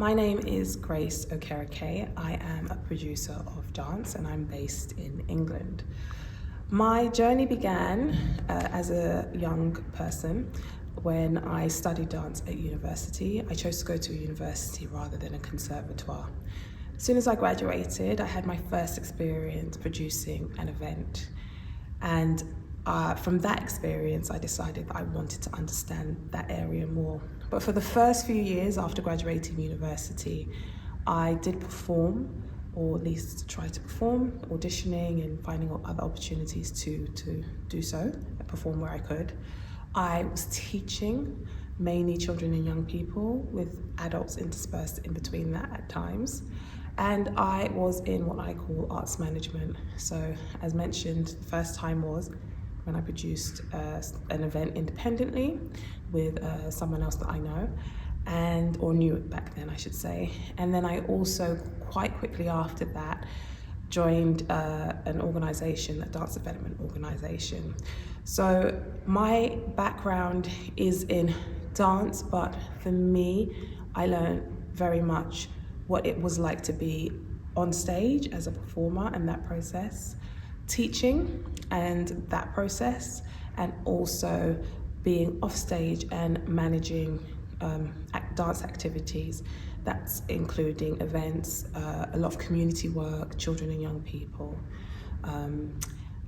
My name is Grace Okereke. I am a producer of dance and I'm based in England. My journey began as a young person when I studied dance at university. I chose to go to a university rather than a conservatoire. As soon as I graduated, I had my first experience producing an event. And from that experience, I decided that I wanted to understand that area more. But for the first few years after graduating university, I did perform, or at least try to perform, auditioning and finding other opportunities to do so, and perform where I could. I was teaching mainly children and young people, with adults interspersed in between that at times. And I was in what I call arts management. So as mentioned, the first time was when I produced an event independently with someone else that I know, or knew back then I should say. And then I also quite quickly after that joined an organization, a dance development organization. So my background is in dance, but for me, I learned very much what it was like to be on stage as a performer and that process, teaching and that process, and also being off stage and managing dance activities. That's including events, a lot of community work, children and young people.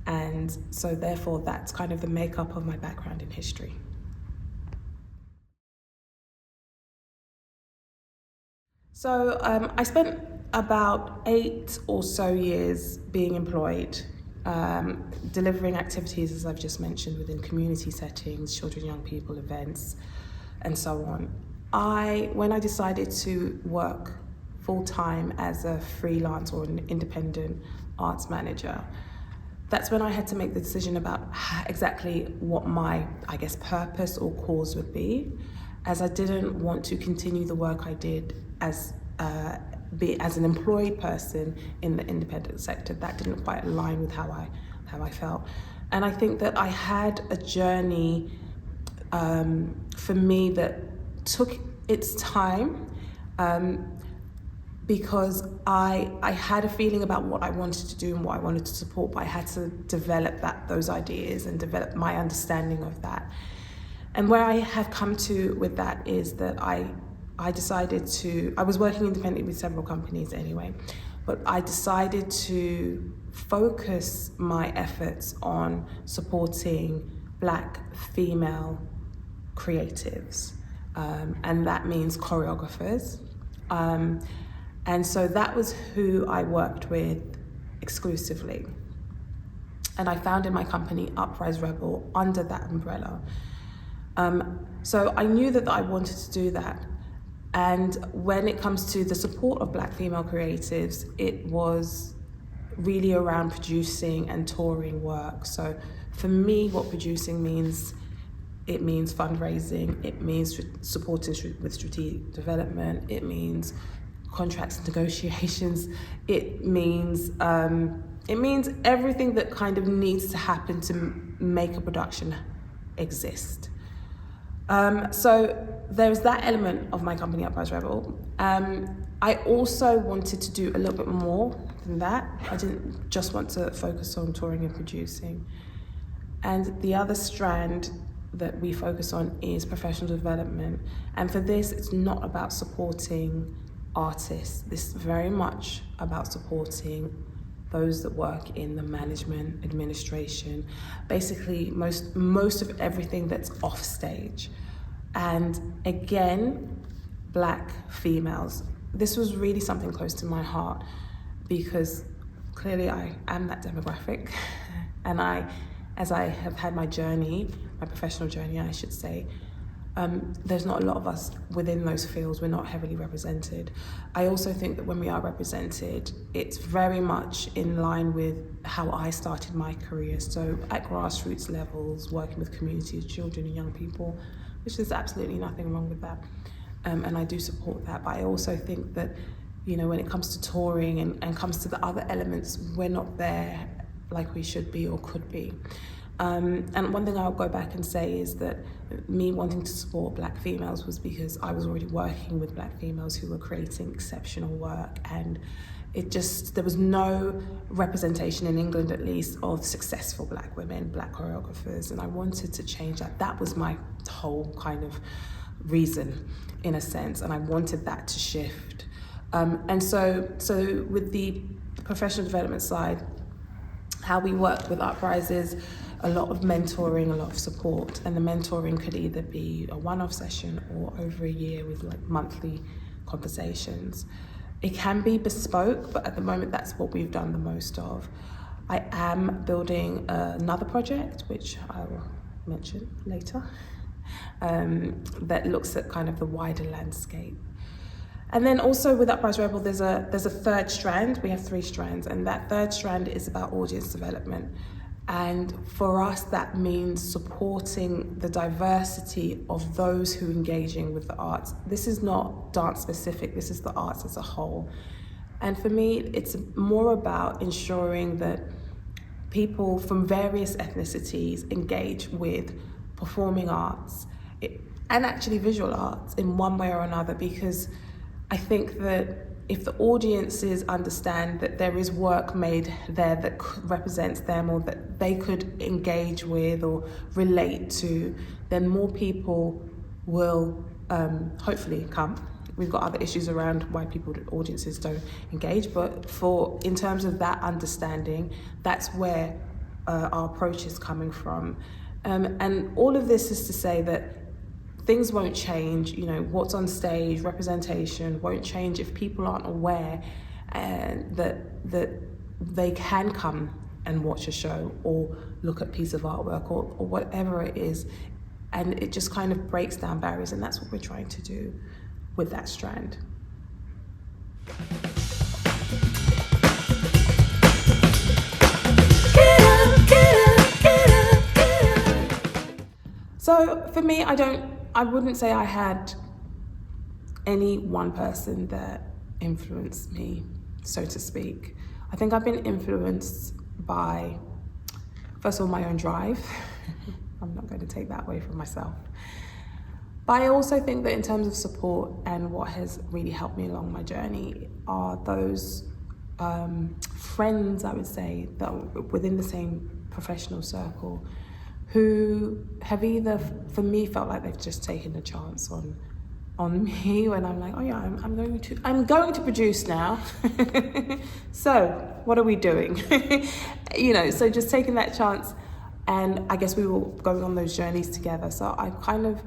And so therefore that's kind of the makeup of my background in history. So I spent about 8 or so years being employed, delivering activities, as I've just mentioned, within community settings, children, young people, events, and so on. When I decided to work full-time as a freelance or an independent arts manager, that's when I had to make the decision about exactly what my, I guess, purpose or cause would be, as I didn't want to continue the work I did as an employed person in the independent sector. That didn't quite align with how I felt. And I think that I had a journey for me that took its time because I had a feeling about what I wanted to do and what I wanted to support, but I had to develop those ideas and develop my understanding of that. And where I have come to with that is that I was working independently with several companies anyway, but I decided to focus my efforts on supporting Black female creatives, and that means choreographers. And so that was who I worked with exclusively. And I founded my company, Uprise Rebel, under that umbrella. So I knew that I wanted to do that. And when it comes to the support of Black female creatives, it was really around producing and touring work. So for me, what producing means, it means fundraising, it means supporting with strategic development, it means contracts and negotiations, it means everything that kind of needs to happen to make a production exist. So there's that element of my company, Uprise Rebel. I also wanted to do a little bit more than that. I didn't just want to focus on touring and producing. And the other strand that we focus on is professional development. And for this, it's not about supporting artists. This is very much about supporting those that work in the management, administration, basically most of everything that's off stage. And again, Black females. This was really something close to my heart because clearly I am that demographic. And as I have had my journey, my professional journey, I should say, there's not a lot of us within those fields. We're not heavily represented. I also think that when we are represented, it's very much in line with how I started my career. So at grassroots levels, working with communities, children and young people, which there's absolutely nothing wrong with that. And I do support that. But I also think that, when it comes to touring and comes to the other elements, we're not there like we should be or could be. And one thing I'll go back and say is that me wanting to support Black females was because I was already working with Black females who were creating exceptional work, and there was no representation in England, at least, of successful Black women, Black choreographers, and I wanted to change that. That was my whole kind of reason, in a sense, and I wanted that to shift. And so with the professional development side, how we work with Uprise is a lot of mentoring, a lot of support, and the mentoring could either be a one-off session or over a year with like monthly conversations. It can be bespoke, but at the moment that's what we've done the most of. I am building another project, which I will mention later, that looks at kind of the wider landscape. And then also with Uprise Rebel, there's a third strand. We have 3 strands, and that third strand is about audience development. And for us, that means supporting the diversity of those who are engaging with the arts. This is not dance specific, this is the arts as a whole. And for me, it's more about ensuring that people from various ethnicities engage with performing arts and actually visual arts in one way or another, because I think that if the audiences understand that there is work made there that represents them or that they could engage with or relate to, then more people will hopefully come. We've got other issues around why audiences don't engage, but in terms of that understanding, that's where our approach is coming from. And all of this is to say that things won't change, what's on stage, representation won't change if people aren't aware that they can come and watch a show or look at a piece of artwork or whatever it is. And it just kind of breaks down barriers, and that's what we're trying to do with that strand. So for me, I wouldn't say I had any one person that influenced me, so to speak. I think I've been influenced by, first of all, my own drive. I'm not going to take that away from myself. But I also think that in terms of support and what has really helped me along my journey are those friends, I would say, that are within the same professional circle, who have either, for me, felt like they've just taken a chance on me when I'm like, oh yeah, I'm going to produce now. So what are we doing? So just taking that chance, and I guess we were going on those journeys together. So I kind of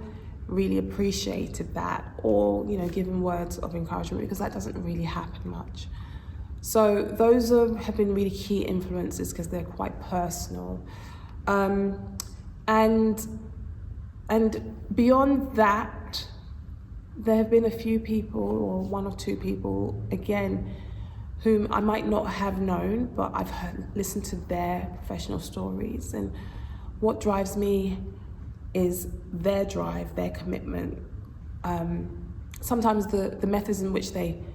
really appreciated that, or giving words of encouragement, because that doesn't really happen much. So those have been really key influences because they're quite personal. And beyond that, there have been a few people, or 1 or 2 people, again, whom I might not have known, but I've listened to their professional stories. And what drives me is their drive, their commitment. Sometimes the methods in which they've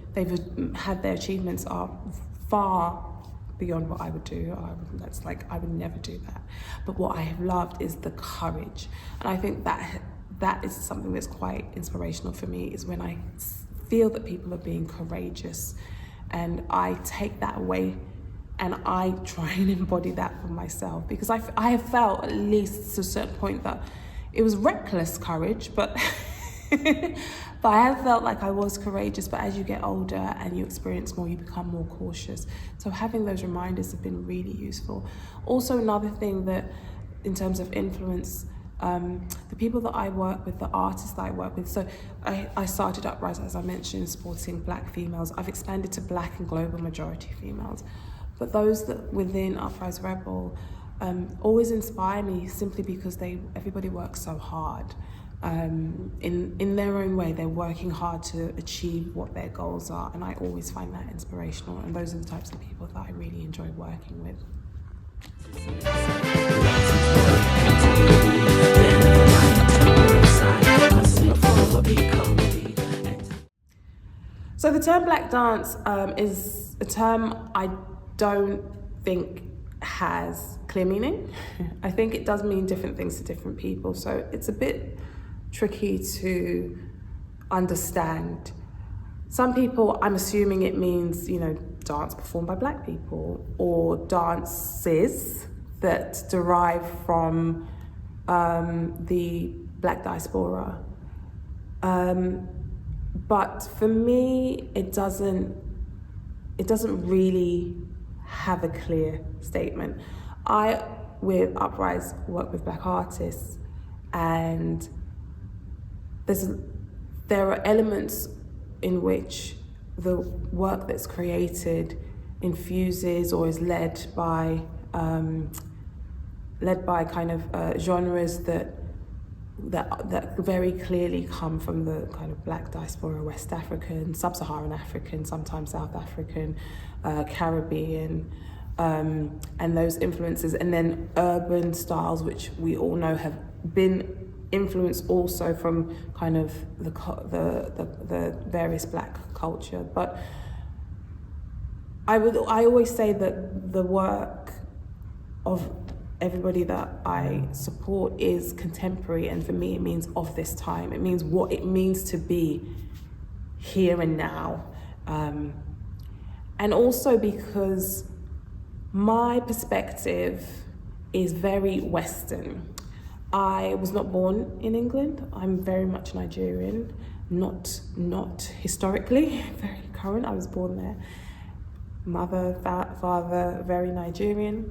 had their achievements are far beyond what I would do. I would never do that. But what I have loved is the courage. And I think that is something that's quite inspirational for me, is when I feel that people are being courageous, and I take that away and I try and embody that for myself, because I have felt, at least to a certain point, that it was reckless courage, but but I have felt like I was courageous. But as you get older and you experience more, you become more cautious. So having those reminders have been really useful. Also, another thing that, in terms of influence, the people that I work with, the artists that I work with. So I started Uprise, as I mentioned, supporting Black females. I've expanded to Black and global majority females. But those that within Uprise Rebel always inspire me, simply because everybody works so hard. In their own way, they're working hard to achieve what their goals are, and I always find that inspirational, and those are the types of people that I really enjoy working with. So the term Black dance is a term I don't think has clear meaning. I think it does mean different things to different people, so it's a bit tricky to understand. Some people, I'm assuming it means, dance performed by Black people, or dances that derive from the Black diaspora. But for me, it doesn't really have a clear statement. I, with Uprise, work with Black artists, and there are elements in which the work that's created infuses or is led by kind of genres that very clearly come from the kind of Black diaspora, West African, Sub-Saharan African, sometimes South African, Caribbean, and those influences, and then urban styles, which we all know have been influenced also from kind of the various Black culture. But I always say that the work of everybody that I support is contemporary, and for me it means of this time. It means what it means to be here and now. And also because my perspective is very Western. I was not born in England. I'm very much Nigerian, not historically, very current. I was born there. Mother, father, very Nigerian.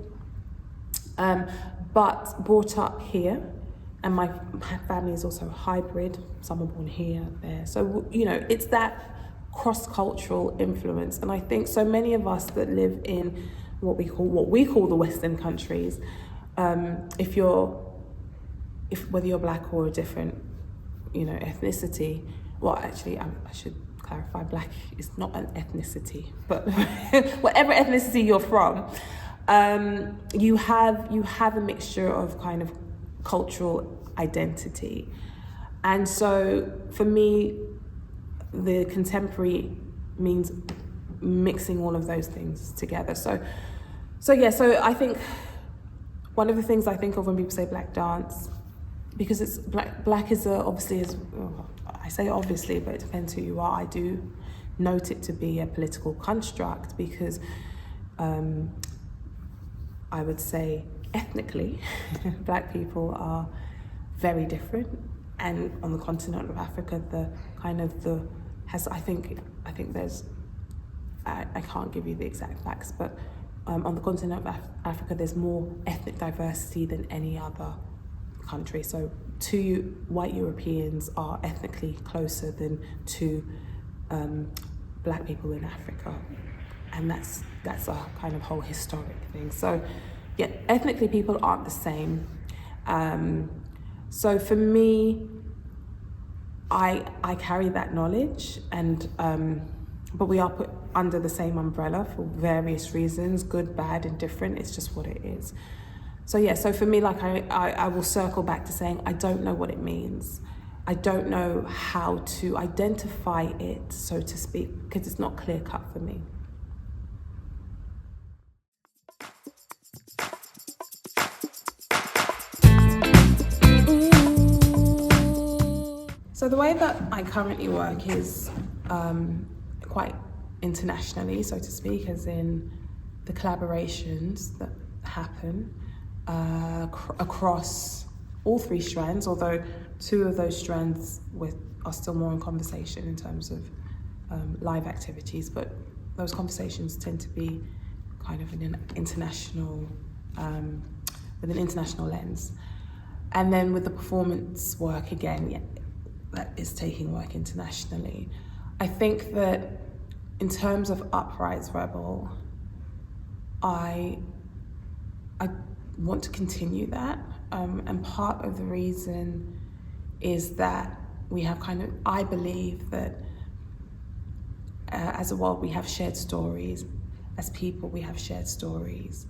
But brought up here, and my family is also hybrid. Some are born here, there. So, it's that cross-cultural influence. And I think so many of us that live in what we call the Western countries, whether you're Black or a different, ethnicity, well, actually, I should clarify, Black is not an ethnicity, but whatever ethnicity you're from, you have a mixture of kind of cultural identity. And so for me, the contemporary means mixing all of those things together. So I think one of the things I think of when people say Black dance, because it's Black is I say obviously, but it depends who you are. I do note it to be a political construct because I would say ethnically, Black people are very different, and on the continent of Africa, I can't give you the exact facts, but on the continent of Africa, there's more ethnic diversity than any other country. So two white Europeans are ethnically closer than two Black people in Africa. And that's a kind of whole historic thing. So yeah, ethnically people aren't the same. So for me, I carry that knowledge, and but we are put under the same umbrella for various reasons, good, bad, and different. It's just what it is. So yeah, so for me, like I will circle back to saying I don't know what it means. I don't know how to identify it, so to speak, because it's not clear cut for me. So the way that I currently work is quite internationally, so to speak, as in the collaborations that happen across all three strands, although two of those strands are still more in conversation in terms of live activities, but those conversations tend to be kind of with an international lens. And then with the performance work, again, that is taking work internationally. I think that in terms of Uprise Rebel, I want to continue that, and part of the reason is that we have I believe that as a world we have shared stories, as people we have shared stories.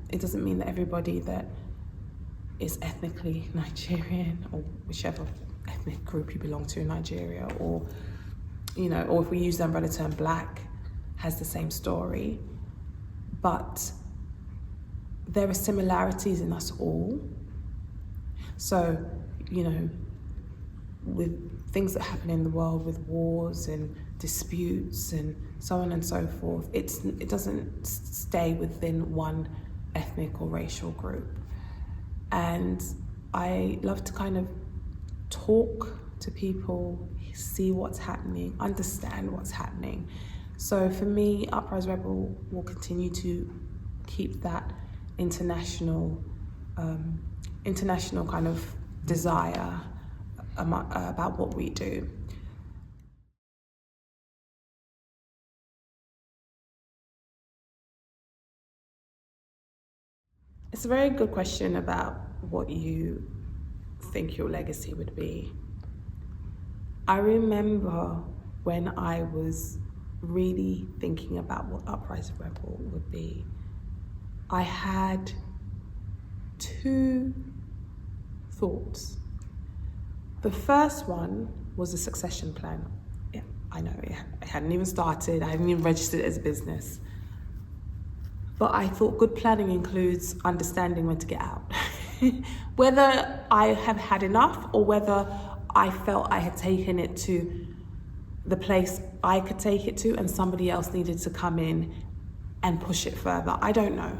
It doesn't mean that everybody that is ethnically Nigerian, or whichever ethnic group you belong to in Nigeria, or if we use the umbrella term Black, has the same story. But there are similarities in us all. So, with things that happen in the world, with wars and disputes and so on and so forth, it doesn't stay within one ethnic or racial group. And I love to kind of talk to people, see what's happening, understand what's happening. So for me, Uprise Rebel will continue to keep that international kind of desire about what we do. It's a very good question about what you think your legacy would be. I remember when I was really thinking about what Uprise Rebel would be, I had two thoughts. The first one was a succession plan. Yeah, I know, I hadn't even started, I hadn't even registered it as a business. But I thought good planning includes understanding when to get out. Whether I have had enough or whether I felt I had taken it to the place I could take it to and somebody else needed to come in and push it further. I don't know.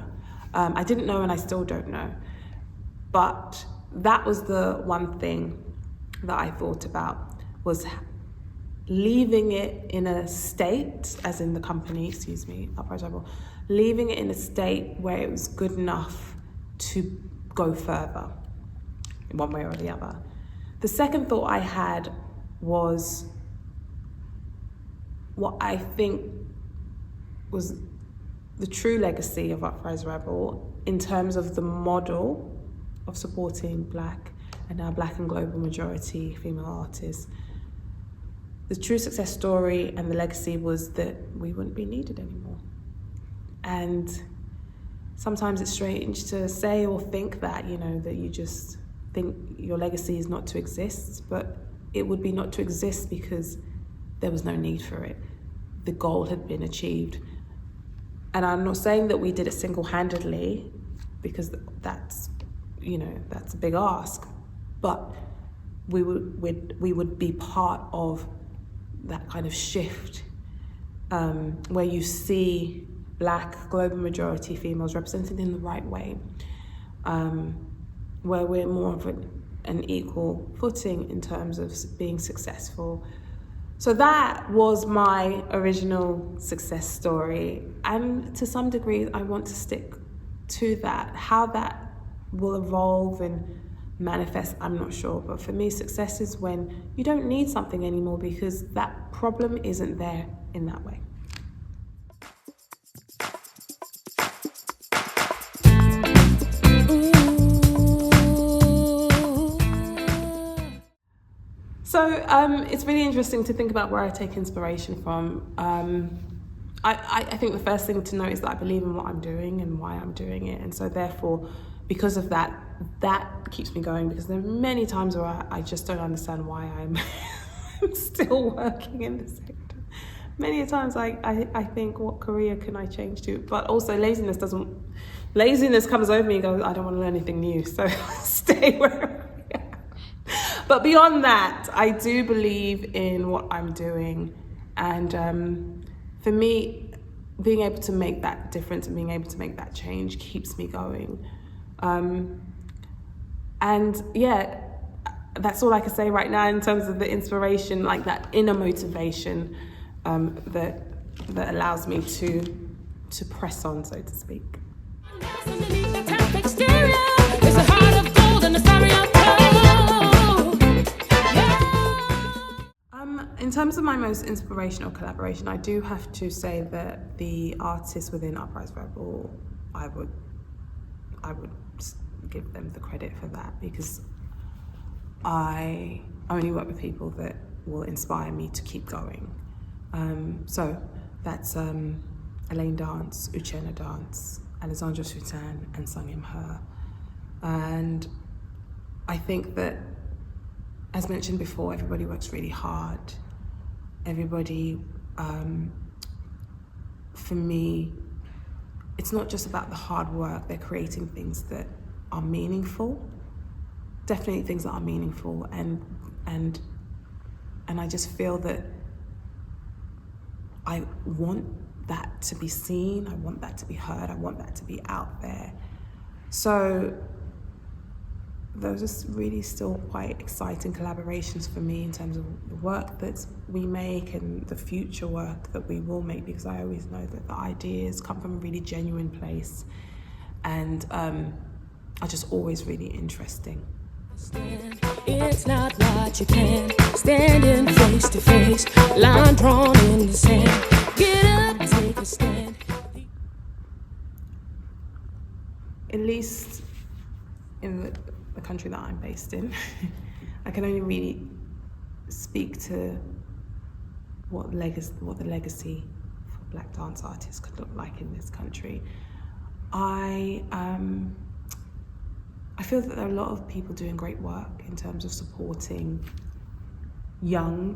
I didn't know and I still don't know. But that was the one thing that I thought about, was leaving it in a state, as in the company, Uprise Rebel, leaving it in a state where it was good enough to go further, in one way or the other. The second thought I had was what I think was the true legacy of Uprise Rebel in terms of the model of supporting Black and now Black and global majority female artists. The true success story and the legacy was that we wouldn't be needed anymore. And sometimes it's strange to say or think that, that you just think your legacy is not to exist, but it would be not to exist because there was no need for it. The goal had been achieved. And I'm not saying that we did it single-handedly, because that's a big ask, but we would be part of that kind of shift where you see Black global majority females represented in the right way, where we're more of an equal footing in terms of being successful. So that was my original success story, and to some degree I want to stick to that. How that will evolve and manifest, I'm not sure, but for me success is when you don't need something anymore because that problem isn't there in that way. So it's really interesting to think about where I take inspiration from. I think the first thing to note is that I believe in what I'm doing and why I'm doing it, and so therefore, because of that keeps me going, because there are many times where I just don't understand why I'm still working in this sector. Many times I think, what career can I change to? But also laziness comes over me and goes, I don't want to learn anything new, so stay where I am. But beyond that, I do believe in what I'm doing, and for me, being able to make that difference and being able to make that change keeps me going. And yeah, that's all I can say right now in terms of the inspiration, like that inner motivation that allows me to press on, so to speak. In terms of my most inspirational collaboration, I do have to say that the artists within Uprise Rebel, I would give them the credit for that, because I only work with people that will inspire me to keep going. So that's Elaine Dance, Uchenna Dance, Alessandra Sutan, and Sungim Her. And I think that, as mentioned before, everybody works really hard. Everybody, for me, it's not just about the hard work. They're creating things that are meaningful, definitely things that are meaningful, and I just feel that I want that to be seen, I want that to be heard, I want that to be out there. So those are really still quite exciting collaborations for me in terms of the work that we make and the future work that we will make, because I always know that the ideas come from a really genuine place and are just always really interesting. It's not what you can, standing face to face, line drawn in the sand. Get up, take a stand. At least in the country that I'm based in, I can only really speak to what the legacy for Black dance artists could look like in this country. I feel that there are a lot of people doing great work in terms of supporting young,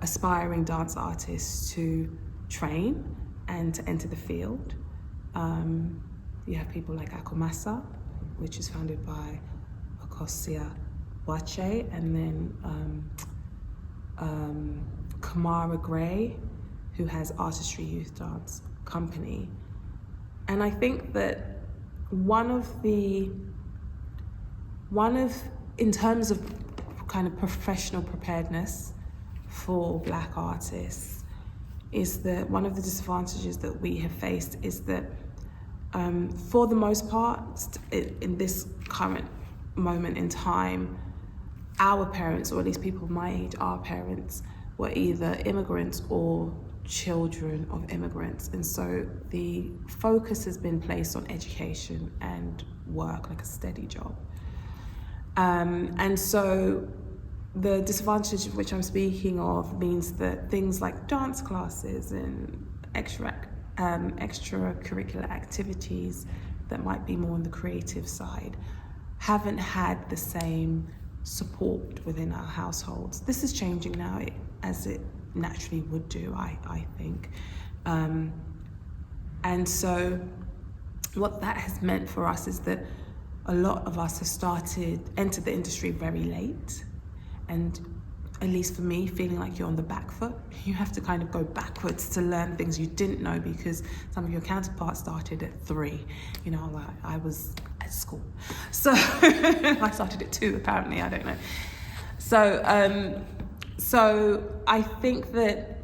aspiring dance artists to train and to enter the field. You have people like Akomasa, which is founded by Okosia Wache, and then Kamara Gray, who has Artistry Youth Dance Company. And I think that in terms of kind of professional preparedness for Black artists, is that one of the disadvantages that we have faced is that for the most part, in this current moment in time, our parents, or at least people my age, our parents, were either immigrants or children of immigrants. And so the focus has been placed on education and work, like a steady job. And so the disadvantage of which I'm speaking of means that things like dance classes and extracurricular activities that might be more on the creative side haven't had the same support within our households. This is changing now, as it naturally would do, I think. And so what that has meant for us is that a lot of us have entered the industry very late, and at least for me, feeling like you're on the back foot. You have to kind of go backwards to learn things you didn't know, because some of your counterparts started at 3. You know, like I was at school. So I started at 2, apparently, I don't know. So I think that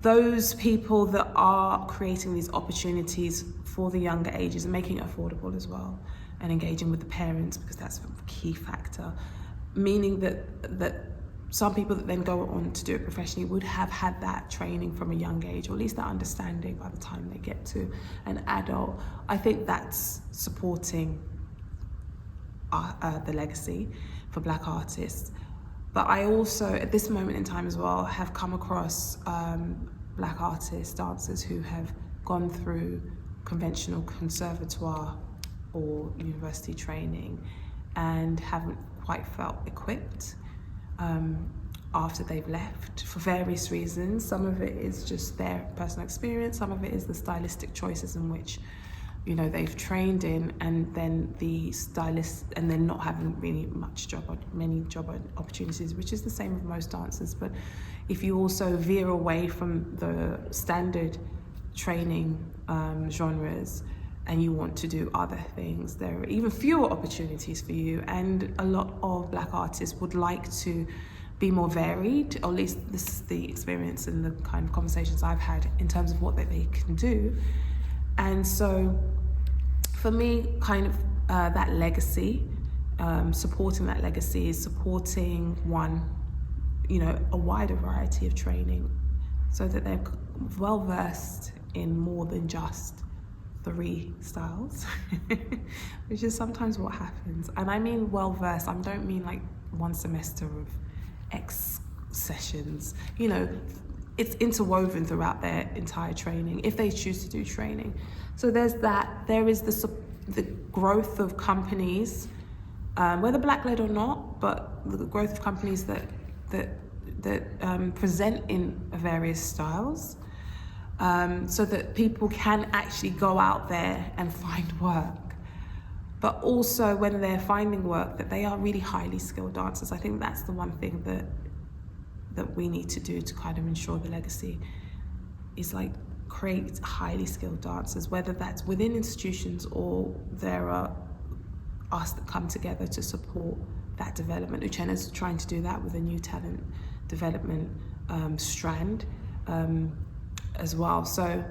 those people that are creating these opportunities for the younger ages and making it affordable as well, and engaging with the parents, because that's a key factor, meaning that some people that then go on to do it professionally would have had that training from a young age, or at least that understanding by the time they get to an adult. I think that's supporting the legacy for Black artists. But I also, at this moment in time as well, have come across Black artists, dancers who have gone through conventional conservatoire or university training and haven't quite felt equipped after they've left for various reasons. Some of it is just their personal experience, some of it is the stylistic choices in which they've trained in, and then the stylist, and then not having really many job opportunities, which is the same with most dancers. But if you also veer away from the standard training genres and you want to do other things, there are even fewer opportunities for you. And a lot of Black artists would like to be more varied, or at least this is the experience and the kind of conversations I've had in terms of what they can do. And so for me, kind of that legacy, supporting that legacy is supporting a wider variety of training, so that they're well versed in more than just 3 styles, which is sometimes what happens. And I mean well versed, I don't mean like 1 semester of X sessions. It's interwoven throughout their entire training, if they choose to do training. So there's that. There is the growth of companies, whether Black-led or not, but the growth of companies that present in various styles. so that people can actually go out there and find work. But also when they're finding work, that they are really highly skilled dancers. I think that's the one thing that we need to do to kind of ensure the legacy is like create highly skilled dancers, whether that's within institutions or there are us that come together to support that development. Uchena's trying to do that with a new talent development strand as well. So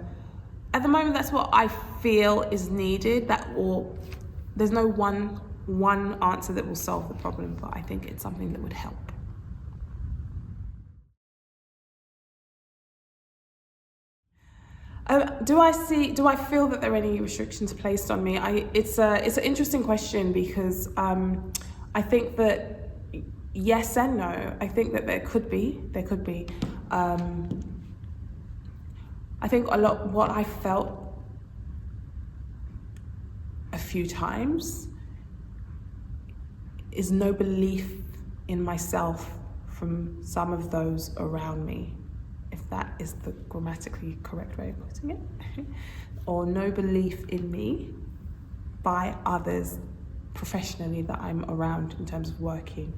at the moment, that's what I feel is needed. There's no one answer that will solve the problem, but I think it's something that would help. Do I feel that there are any restrictions placed on me? It's an interesting question because I think that yes and no. I think that there could be. I think a lot what I felt a few times is no belief in myself from some of those around me, if that is the grammatically correct way of putting it, or no belief in me by others professionally that I'm around in terms of working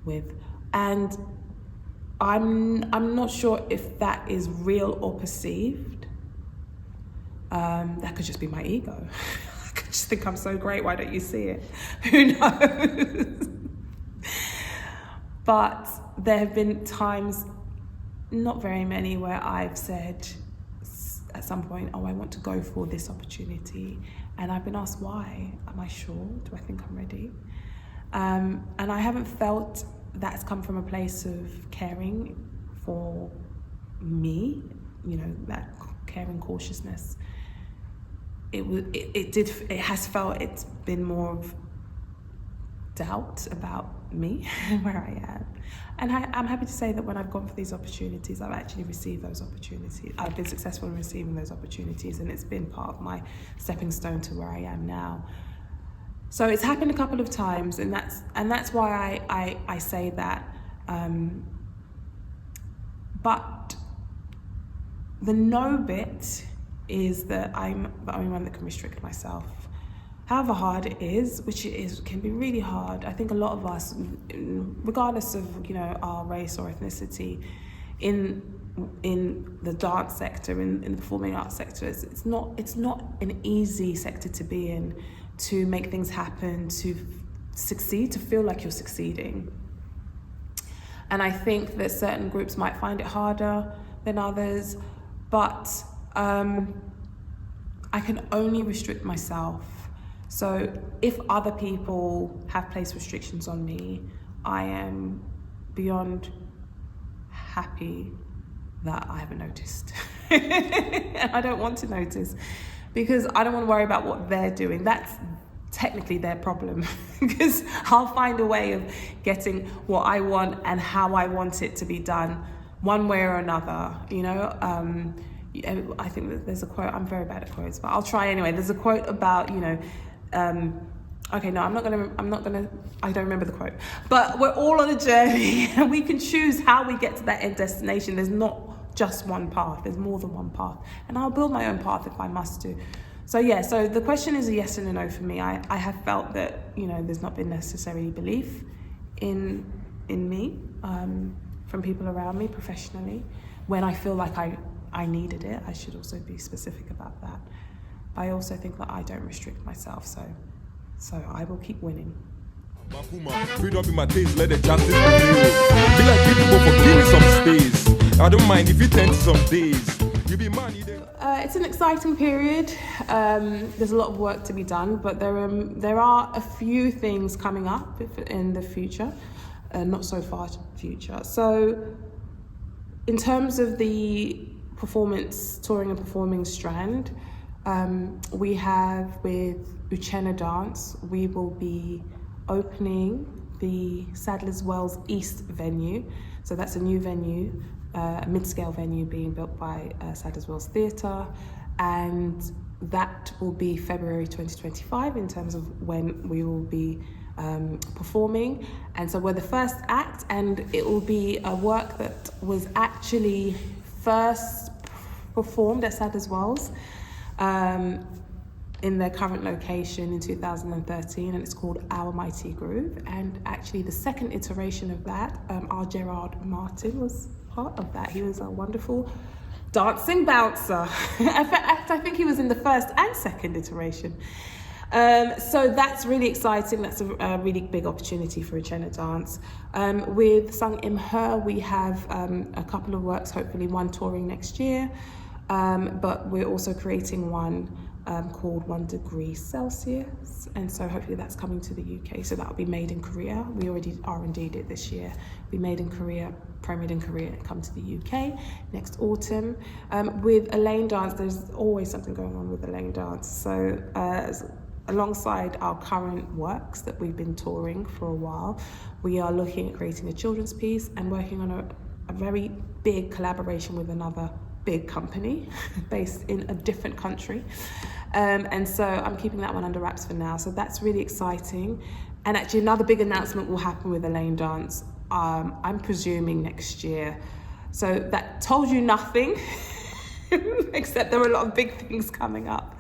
with. And I'm not sure if that is real or perceived. That could just be my ego. I could just think I'm so great, why don't you see it? Who knows? But there have been times, not very many, where I've said at some point, I want to go for this opportunity. And I've been asked why. Am I sure? Do I think I'm ready? And I haven't felt that's come from a place of caring for me, that caring cautiousness. It has felt it's been more of doubt about me and where I am. And I'm happy to say that when I've gone for these opportunities, I've actually received those opportunities. I've been successful in receiving those opportunities, and it's been part of my stepping stone to where I am now. So it's happened a couple of times, and that's why I say that. But the no bit is that I'm the only one that can restrict myself. However hard it is, which it is, can be really hard. I think a lot of us, regardless of our race or ethnicity, in the dance sector, in the performing arts sector, it's not an easy sector to be in, to make things happen, to succeed, to feel like you're succeeding. And I think that certain groups might find it harder than others, but I can only restrict myself. So if other people have placed restrictions on me, I am beyond happy that I haven't noticed. And I don't want to notice, because I don't want to worry about what they're doing. That's technically their problem, because I'll find a way of getting what I want and how I want it to be done, one way or another, I think that there's a quote, I'm very bad at quotes, but I'll try anyway. There's a quote about, okay, no, I don't remember the quote, but we're all on a journey and we can choose how we get to that end destination. There's not just one path, there's more than one path, and I'll build my own path if I must do. So the question is a yes and a no for me. I have felt that, there's not been necessarily belief in me from people around me professionally. When I feel like I needed it, I should also be specific about that. I also think that I don't restrict myself, so I will keep winning. Freed up in my days, let the justice be like people for giving some space. I don't mind if you tend to some days. You be man, it's an exciting period. There's a lot of work to be done, but there are a few things coming up in the future, not so far future. So in terms of the performance, touring and performing strand, we have with Uchena Dance, we will be opening the Sadler's Wells East venue. So that's a new venue, a mid-scale venue being built by Sadler's Wells Theatre, and that will be February 2025 in terms of when we will be performing. And so we're the first act, and it will be a work that was actually first performed at Sadler's Wells in their current location in 2013, and it's called Our Mighty Groove. And actually the second iteration of that, our Gerard Martin was part of that. He was a wonderful dancing bouncer. In fact, I think he was in the first and second iteration. So that's really exciting. That's a really big opportunity for Uchenna Dance. With Sung Im Her, we have a couple of works, hopefully one touring next year, but we're also creating one called 1 Degree Celsius, and so hopefully that's coming to the UK. So that will be made in Korea. We already R&D'd it this year. Be made in Korea, premiered in Korea, and come to the UK next autumn. With Elaine Dance, there's always something going on with Elaine Dance. So alongside our current works that we've been touring for a while, we are looking at creating a children's piece and working on a very big collaboration with another big company based in a different country. And so I'm keeping that one under wraps for now. So that's really exciting. And actually another big announcement will happen with Elaine Dance, I'm presuming next year. So that told you nothing, except there are a lot of big things coming up.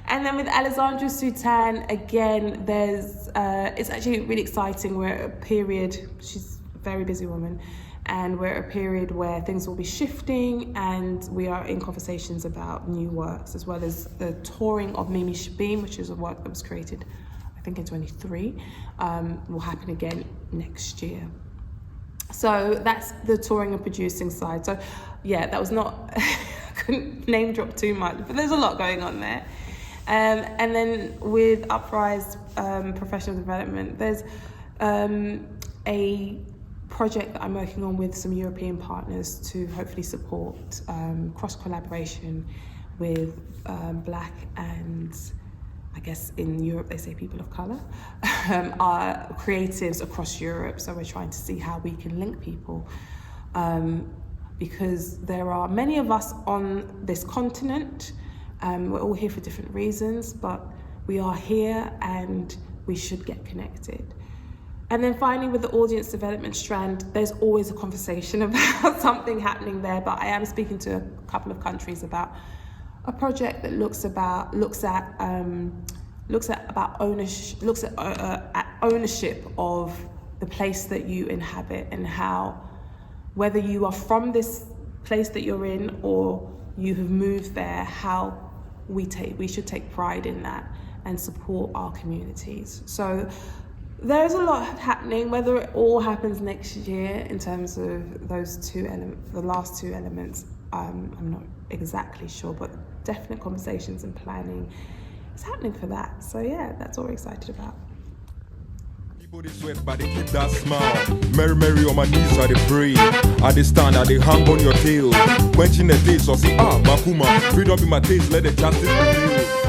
And then with Alessandra Sutan, again, it's actually really exciting. We're at a period, she's a very busy woman, and we're at a period where things will be shifting, and we are in conversations about new works, as well as the touring of Mimi Shabim, which is a work that was created, I think in 23, will happen again next year. So that's the touring and producing side. So yeah, that was not, I couldn't name drop too much, but there's a lot going on there. And then with Uprise Professional Development, there's a project that I'm working on with some European partners to hopefully support cross-collaboration with Black and, I guess in Europe they say people of colour, are creatives across Europe. So we're trying to see how we can link people, because there are many of us on this continent. We're all here for different reasons, but we are here and we should get connected. And then finally, with the audience development strand, there's always a conversation about something happening there, but I am speaking to a couple of countries about a project that looks at ownership of the place that you inhabit, and how, whether you are from this place that you're in or you have moved there, how we should take pride in that and support our communities. So there's a lot happening. Whether it all happens next year in terms of those the last two elements, I'm not exactly sure, but definite conversations and planning is happening for that. So yeah, that's what we're excited about. People they sweat, but they keep that smile. Mary, Mary on my knees, I they pray. I they stand, I they hang on your tail. Quenching the taste, or say, Makuma, freedom in my taste, let the justice prevail.